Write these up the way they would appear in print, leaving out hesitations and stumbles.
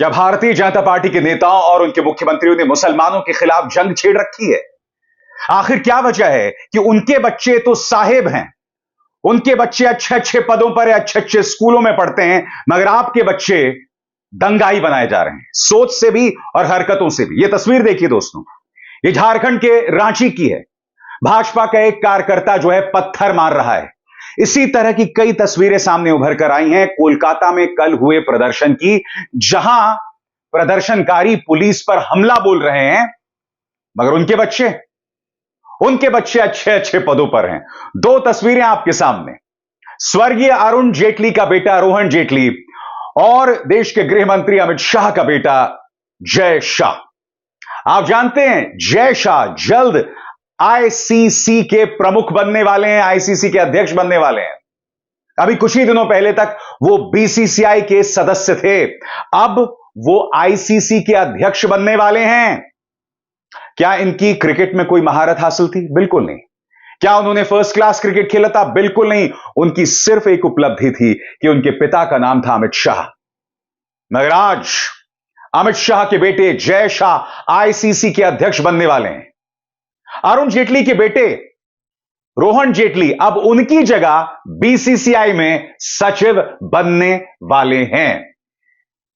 क्या भारतीय जनता पार्टी के नेताओं और उनके मुख्यमंत्रियों ने मुसलमानों के खिलाफ जंग छेड़ रखी है? आखिर क्या वजह है कि उनके बच्चे तो साहेब हैं, उनके बच्चे अच्छे अच्छे पदों पर अच्छे अच्छे स्कूलों में पढ़ते हैं, मगर आपके बच्चे दंगाई बनाए जा रहे हैं, सोच से भी और हरकतों से भी। यह तस्वीर देखिए दोस्तों, ये झारखंड के रांची की है। भाजपा का एक कार्यकर्ता जो है पत्थर मार रहा है। इसी तरह की कई तस्वीरें सामने उभर कर आई हैं कोलकाता में कल हुए प्रदर्शन की, जहां प्रदर्शनकारी पुलिस पर हमला बोल रहे हैं, मगर उनके बच्चे अच्छे अच्छे पदों पर हैं। दो तस्वीरें आपके सामने, स्वर्गीय अरुण जेटली का बेटा रोहन जेटली और देश के गृह मंत्री अमित शाह का बेटा जय शाह। आप जानते हैं जय शाह जल्द आईसीसी के प्रमुख बनने वाले हैं, आईसीसी के अध्यक्ष बनने वाले हैं। अभी कुछ ही दिनों पहले तक वो बीसीसीआई के सदस्य थे, अब वो आईसीसी के अध्यक्ष बनने वाले हैं। क्या इनकी क्रिकेट में कोई महारत हासिल थी? बिल्कुल नहीं। क्या उन्होंने फर्स्ट क्लास क्रिकेट खेला था? बिल्कुल नहीं। उनकी सिर्फ एक उपलब्धि थी कि उनके पिता का नाम था अमित शाह। मगर आज अमित शाह के बेटे जय शाह आईसीसी के अध्यक्ष बनने वाले हैं। अरुण जेटली के बेटे रोहन जेटली अब उनकी जगह बीसीसीआई में सचिव बनने वाले हैं।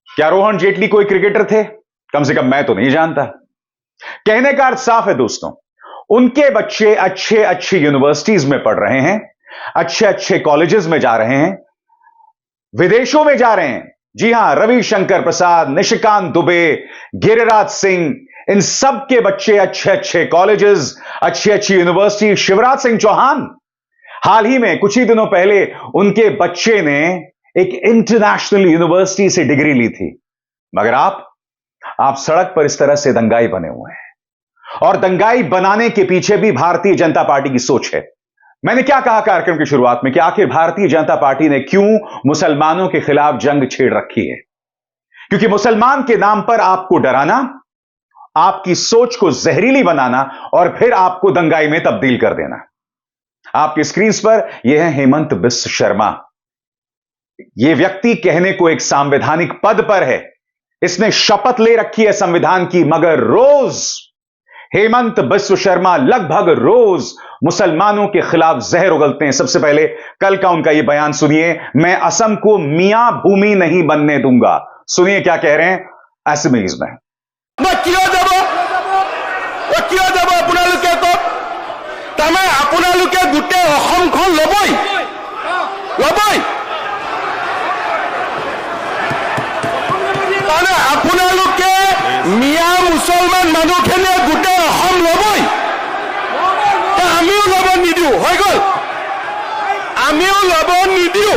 क्या रोहन जेटली कोई क्रिकेटर थे? कम से कम मैं तो नहीं जानता। कहने का अर्थ साफ है दोस्तों, उनके बच्चे अच्छे अच्छे यूनिवर्सिटीज में पढ़ रहे हैं, अच्छे अच्छे कॉलेजेस में जा रहे हैं, विदेशों में जा रहे हैं। जी हां, रविशंकर प्रसाद, निशिकांत दुबे, गिरिराज सिंह, इन सब के बच्चे अच्छे अच्छे कॉलेजेस, अच्छी अच्छी यूनिवर्सिटी। शिवराज सिंह चौहान, हाल ही में कुछ ही दिनों पहले उनके बच्चे ने एक इंटरनेशनल यूनिवर्सिटी से डिग्री ली थी। मगर आप सड़क पर इस तरह से दंगाई बने हुए हैं, और दंगाई बनाने के पीछे भी भारतीय जनता पार्टी की सोच है। मैंने क्या कहा कार्यक्रम की शुरुआत में कि आखिर भारतीय जनता पार्टी ने क्यों मुसलमानों के खिलाफ जंग छेड़ रखी है? क्योंकि मुसलमान के नाम पर आपको डराना, आपकी सोच को जहरीली बनाना और फिर आपको दंगाई में तब्दील कर देना। आपकी स्क्रीन पर यह है हेमंत बिस्व शर्मा। यह व्यक्ति कहने को एक संवैधानिक पद पर है, इसने शपथ ले रखी है संविधान की, मगर रोज हेमंत बिस्व शर्मा लगभग रोज मुसलमानों के खिलाफ जहर उगलते हैं। सबसे पहले कल का उनका यह बयान सुनिए, मैं असम को मियां भूमि नहीं बनने दूंगा। सुनिए क्या कह रहे हैं असमीज में। গোটেই অসমখন লবই মানে আপোনালোকে মিয়া মুছলমান মানুহখিনিয়ে গোটেই অসম লবই, আমিও লব নিদিও। হৈ গল, আমিও লব নিদিও।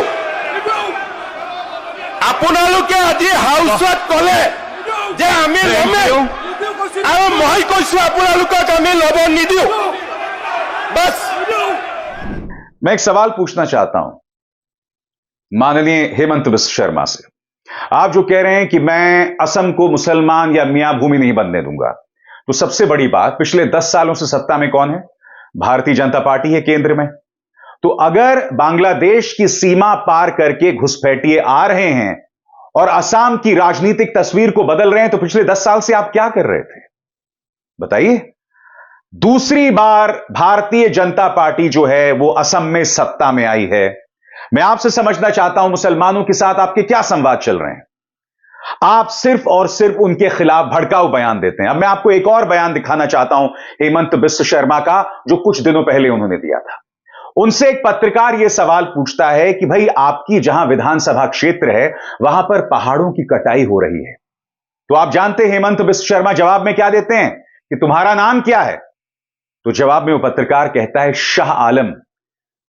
আপোনালোকে আজি হাউচত কলে যে আমি লমে, আৰু মই কৈছো আপোনালোকক আমি লব নিদিও। बस मैं एक सवाल पूछना चाहता हूं माननीय हेमंत बिस्व शर्मा से। आप जो कह रहे हैं कि मैं असम को मुसलमान या मियां भूमि नहीं बनने दूंगा, तो सबसे बड़ी बात, पिछले 10 सालों से सत्ता में कौन है? भारतीय जनता पार्टी है केंद्र में। तो अगर बांग्लादेश की सीमा पार करके घुसपैठिए आ रहे हैं और असम की राजनीतिक तस्वीर को बदल रहे हैं, तो पिछले 10 साल से आप क्या कर रहे थे? बताइए। दूसरी बार भारतीय जनता पार्टी जो है वो असम में सत्ता में आई है। मैं आपसे समझना चाहता हूं मुसलमानों के साथ आपके क्या संवाद चल रहे हैं? आप सिर्फ और सिर्फ उनके खिलाफ भड़काऊ बयान देते हैं। अब मैं आपको एक और बयान दिखाना चाहता हूं हेमंत बिस्व शर्मा का, जो कुछ दिनों पहले उन्होंने दिया था। उनसे एक पत्रकार यह सवाल पूछता है कि भाई आपकी जहां विधानसभा क्षेत्र है वहां पर पहाड़ों की कटाई हो रही है, तो आप जानते हैं हेमंत बिस्व शर्मा जवाब में क्या देते हैं कि तुम्हारा नाम क्या है? तो जवाब में वो पत्रकार कहता है शाह आलम।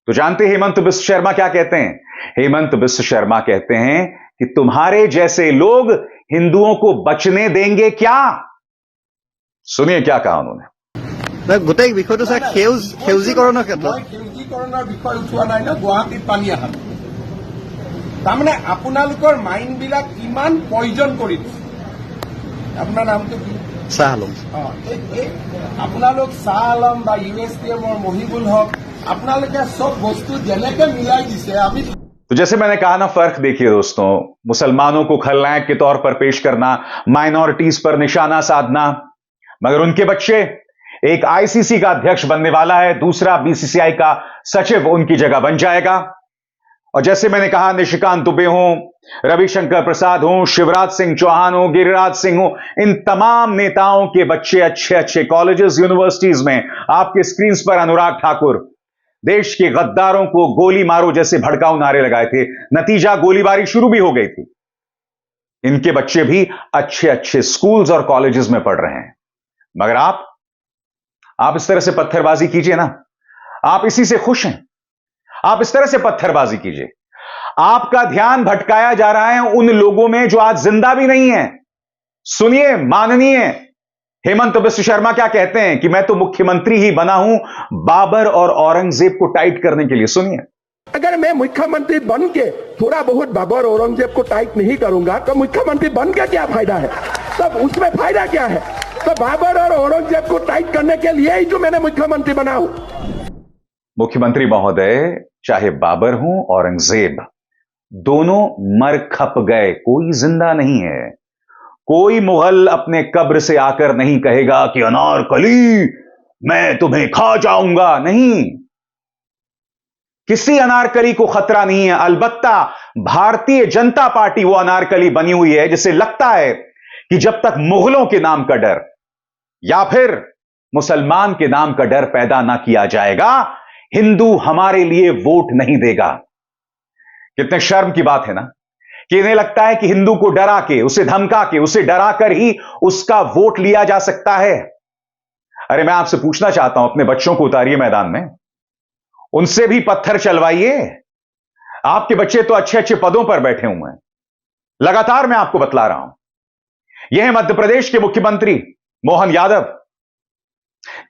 तो जानते हैं हेमंत बिस्व शर्मा क्या कहते हैं? हेमंत बिस्व शर्मा कहते हैं कि तुम्हारे जैसे लोग हिंदुओं को बचने देंगे क्या? सुनिए क्या कहा उन्होंने। গোটেই বিষয়টো স্যার সেউজীকৰণৰ ক্ষেত্ৰত সেউজীকৰণৰ বিষয় উঠোৱা নাই ন, গুৱাহাটীত পানী অহা। তাৰমানে আপোনালোকৰ মাইণ্ডবিলাক কিমান পয়জন কৰি দিছে। আপোনাৰ নামটো কি? চাহ আলম। আপোনালোক চাহ আলম বা ইউএছপিএমৰ মহিবুল হক, আপোনালোকে চব বস্তু যেনেকে মিলাই দিছে। আমি तो जैसे मैंने कहा ना, फर्क देखिए दोस्तों, मुसलमानों को खलनायक के तौर पर पेश करना, माइनॉरिटीज पर निशाना साधना, मगर उनके बच्चे, एक आईसीसी का अध्यक्ष बनने वाला है, दूसरा बीसीसीआई का सचिव उनकी जगह बन जाएगा। और जैसे मैंने कहा, निशिकांत दुबे हों, रविशंकर प्रसाद हों, शिवराज सिंह चौहान हों, गिरिराज सिंह हों, इन तमाम नेताओं के बच्चे अच्छे अच्छे कॉलेजेस, यूनिवर्सिटीज में आपके स्क्रीन पर अनुराग ठाकुर देश के गद्दारों को गोली मारो जैसे भड़काऊ नारे लगाए थे, नतीजा गोलीबारी शुरू भी हो गई थी। इनके बच्चे भी अच्छे अच्छे स्कूल्स और कॉलेजेस में पढ़ रहे हैं, मगर आप इस तरह से पत्थरबाजी कीजिए ना, आप इसी से खुश हैं, आप इस तरह से पत्थरबाजी कीजिए। आपका ध्यान भटकाया जा रहा है उन लोगों में जो आज जिंदा भी नहीं है। सुनिए, माननीय हेमंत बिस्व शर्मा क्या कहते हैं कि मैं तो मुख्यमंत्री ही बना हूं बाबर और औरंगजेब को टाइट करने के लिए। सुनिए, अगर मैं मुख्यमंत्री बन के थोड़ा बहुत बाबर औरंगजेब को टाइट नहीं करूंगा तो मुख्यमंत्री बन के क्या फायदा है? तब उसमें फायदा क्या है? तो बाबर और औरंगजेब को टाइट करने के लिए ही जो मैंने मुख्यमंत्री बना हूं। मुख्यमंत्री महोदय, चाहे बाबर हो औरंगजेब, दोनों मर खप गए, कोई जिंदा नहीं है। कोई मुगल अपने कब्र से आकर नहीं कहेगा कि अनारकली मैं तुम्हें खा जाऊंगा। नहीं, किसी अनारकली को खतरा नहीं है। अलबत्ता भारतीय जनता पार्टी वो अनारकली बनी हुई है जिसे लगता है कि जब तक मुगलों के नाम का डर या फिर मुसलमान के नाम का डर पैदा ना किया जाएगा, हिंदू हमारे लिए वोट नहीं देगा। कितने शर्म की बात है ना कि इन्हें लगता है कि हिंदू को डरा के, उसे धमका के, उसे डरा कर ही उसका वोट लिया जा सकता है। अरे मैं आपसे पूछना चाहता हूं, अपने बच्चों को उतारिए मैदान में, उनसे भी पत्थर चलवाइए। आपके बच्चे तो अच्छे अच्छे पदों पर बैठे हुए हैं। लगातार मैं आपको बतला रहा हूं। यह है मध्य प्रदेश के मुख्यमंत्री मोहन यादव,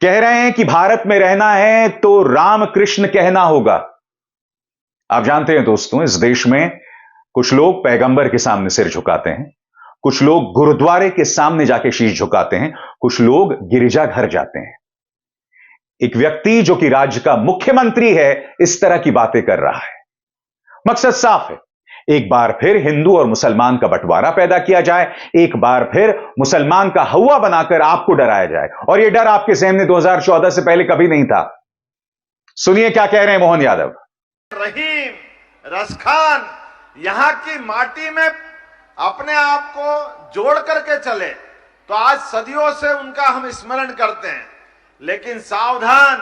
कह रहे हैं कि भारत में रहना है तो रामकृष्ण कहना होगा। आप जानते हैं दोस्तों, इस देश में कुछ लोग पैगंबर के सामने सिर झुकाते हैं, कुछ लोग गुरुद्वारे के सामने जाके शीश झुकाते हैं, कुछ लोग गिरिजाघर जाते हैं। एक व्यक्ति जो कि राज्य का मुख्यमंत्री है इस तरह की बातें कर रहा है। मकसद साफ है, एक बार फिर हिंदू और मुसलमान का बंटवारा पैदा किया जाए, एक बार फिर मुसलमान का हवा बनाकर आपको डराया जाए। और यह डर आपके जहन में 2014 से पहले कभी नहीं था। सुनिए क्या कह रहे हैं मोहन यादव। रहीम, रसखान यहां की माटी में अपने आप को जोड़ करके चले तो आज सदियों से उनका हम स्मरण करते हैं। लेकिन सावधान,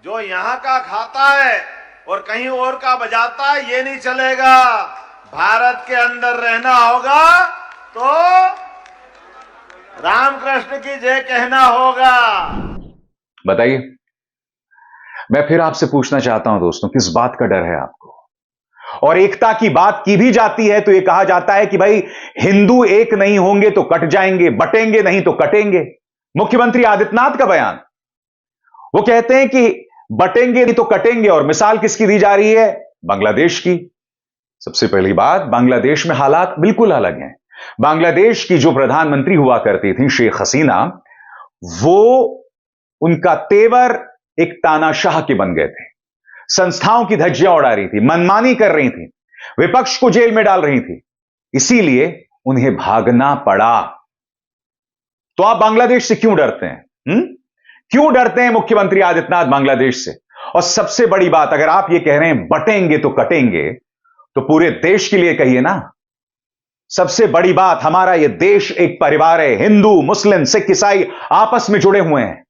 जो यहां का खाता है और कहीं और का बजाता है, ये नहीं चलेगा। भारत के अंदर रहना होगा तो रामकृष्ण की जय कहना होगा। बताइए, मैं फिर आपसे पूछना चाहता हूं दोस्तों, किस बात का डर है आपको? और एकता की बात की भी जाती है तो यह कहा जाता है कि भाई हिंदू एक नहीं होंगे तो कट जाएंगे, बटेंगे नहीं तो कटेंगे। मुख्यमंत्री आदित्यनाथ का बयान, वो कहते हैं कि बटेंगे नहीं तो कटेंगे। और मिसाल किसकी दी जा रही है? बांग्लादेश की। सबसे पहली बात, बांग्लादेश में हालात बिल्कुल अलग हैं। बांग्लादेश की जो प्रधानमंत्री हुआ करती थी शेख हसीना, वो उनका तेवर एक तानाशाह के बन गए थे। संस्थाओं की धज्जियां उड़ा रही थी, मनमानी कर रही थी, विपक्ष को जेल में डाल रही थी, इसीलिए उन्हें भागना पड़ा। तो आप बांग्लादेश से क्यों डरते हैं? क्यों डरते हैं मुख्यमंत्री आदित्यनाथ बांग्लादेश से? और सबसे बड़ी बात, अगर आप ये कह रहे हैं बटेंगे तो कटेंगे, तो पूरे देश के लिए कहिए ना। सबसे बड़ी बात, हमारा यह देश एक परिवार है, हिंदू मुस्लिम सिख ईसाई आपस में जुड़े हुए हैं।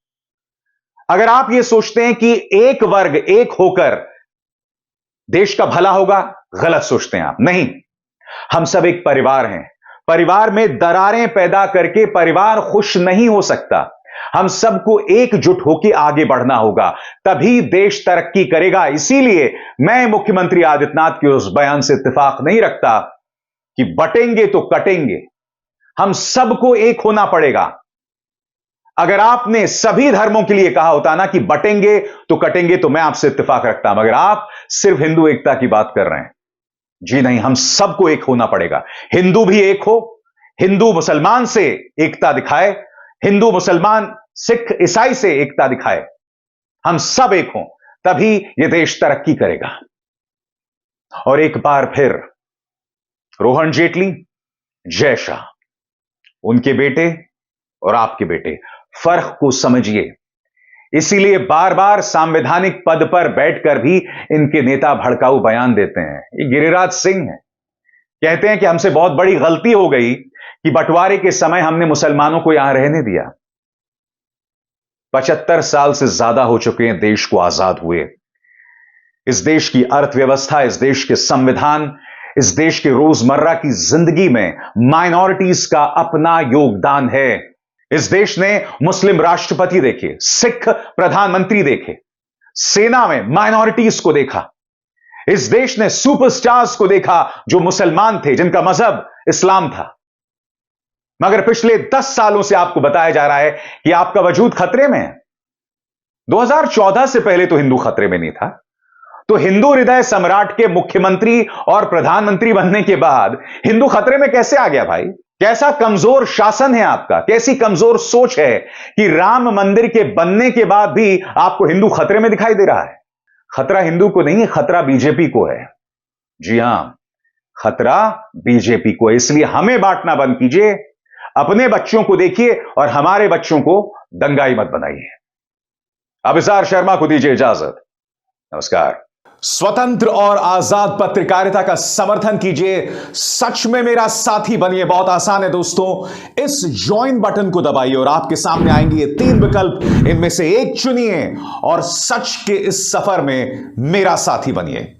अगर आप ये सोचते हैं कि एक वर्ग एक होकर देश का भला होगा, गलत सोचते हैं आप। नहीं, हम सब एक परिवार हैं। परिवार में दरारें पैदा करके परिवार खुश नहीं हो सकता। हम सबको एकजुट होकर आगे बढ़ना होगा, तभी देश तरक्की करेगा। इसीलिए मैं मुख्यमंत्री आदित्यनाथ के उस बयान से इत्तेफाक नहीं रखता कि बटेंगे तो कटेंगे। हम सबको एक होना पड़ेगा। अगर आपने सभी धर्मों के लिए कहा होता ना कि बटेंगे तो कटेंगे, तो मैं आपसे इत्तेफाक रखता। मगर आप सिर्फ हिंदू एकता की बात कर रहे हैं। जी नहीं, हम सबको एक होना पड़ेगा। हिंदू भी एक हो, हिंदू मुसलमान से एकता दिखाए, हिंदू मुसलमान सिख ईसाई से एकता दिखाए। हम सब एक हों, तभी यह देश तरक्की करेगा। और एक बार फिर रोहन जेटली, जय शाह, उनके बेटे और आपके बेटे, फर्क को समझिए। इसीलिए बार बार संवैधानिक पद पर बैठकर भी इनके नेता भड़काऊ बयान देते हैं। ये गिरिराज सिंह है, कहते हैं कि हमसे बहुत बड़ी गलती हो गई कि बंटवारे के समय हमने मुसलमानों को यहां रहने दिया। 75 साल से ज्यादा हो चुके हैं देश को आजाद हुए। इस देश की अर्थव्यवस्था, इस देश के संविधान, इस देश के रोजमर्रा की जिंदगी में माइनॉरिटीज का अपना योगदान है। इस देश ने मुस्लिम राष्ट्रपति देखे, सिख प्रधानमंत्री देखे, सेना में माइनॉरिटीज को देखा। इस देश ने सुपरस्टार्स को देखा जो मुसलमान थे, जिनका मजहब इस्लाम था। मगर पिछले 10 सालों से आपको बताया जा रहा है कि आपका वजूद खतरे में है। 2014 से पहले तो हिंदू खतरे में नहीं था, तो हिंदू हृदय सम्राट के मुख्यमंत्री और प्रधानमंत्री बनने के बाद हिंदू खतरे में कैसे आ गया भाई? कैसा कमजोर शासन है आपका, कैसी कमजोर सोच है कि राम मंदिर के बनने के बाद भी आपको हिंदू खतरे में दिखाई दे रहा है? खतरा हिंदू को नहीं है, खतरा बीजेपी को है। जी हां, खतरा बीजेपी को है। इसलिए हमें बांटना बंद कीजिए, अपने बच्चों को देखिए और हमारे बच्चों को दंगाई मत बनाइए। अभिसार शर्मा को दीजिए इजाजत। नमस्कार। स्वतंत्र और आजाद पत्रकारिता का समर्थन कीजिए, सच में मेरा साथी बनिए। बहुत आसान है दोस्तों, इस ज्वाइन बटन को दबाइए और आपके सामने आएंगे ये 3 विकल्प, इनमें से एक चुनिए और सच के इस सफर में मेरा साथी बनिए।